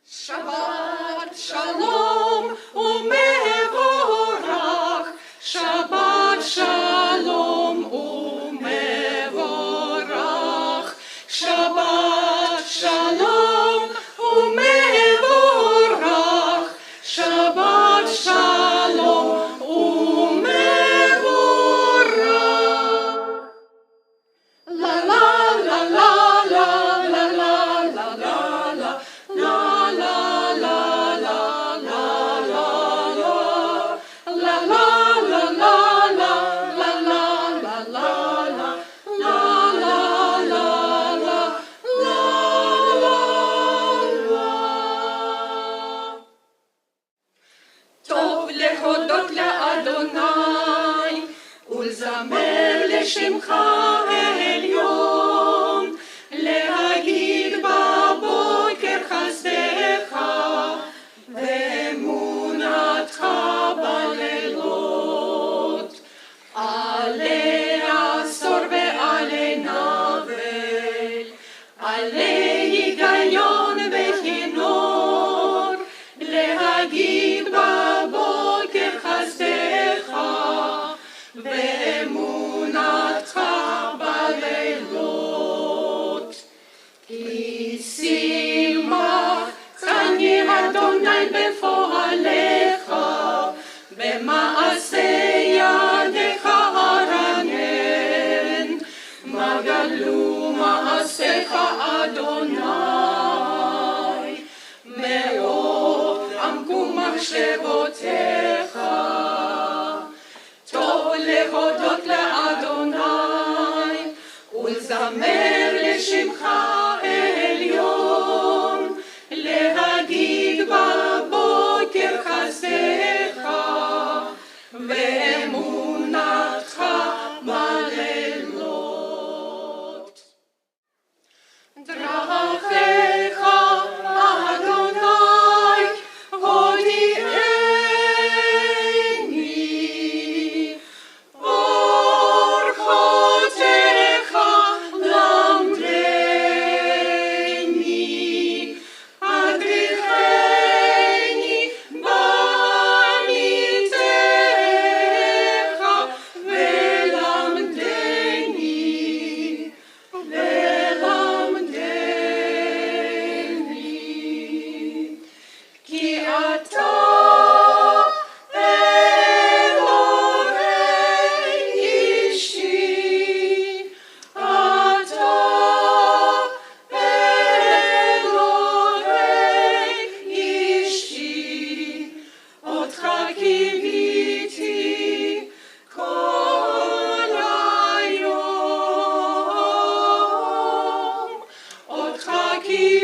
Shabbat Shalom umevorach, Shabbat Shalom umevorach, Shabbat Shalom umevorach, Shabbat Shalom umevorach. La la la la la la la la la la. טוב להודות לאדוני ולזמר לשמך העליון, להגיד בבוקר חסדך ואמונתך בלילות, עלי עשור ועלי נבל, עלי היגיון וכינור, להגיד בבוקר חסדך ואמונתך בלילות. כי שימח צני אדוני בפועליך, במעשה ידיך ארנן, מה גדלו מעשיך אדוני, מאוד עמקו מחשבותיך. טוב להודות לאדוני ולזמר לשמך העליון, להגיד בבוקר חסדך ואמונתך בלילות. דרכיך אדוני הודיעני, אורחותיך למדני, הדריכני בעמיתך ולמדני, כי אתה אלוהי אישי, אתה אלוהי אישי, אותך קיוויתי כל היום, אותך קיוויתי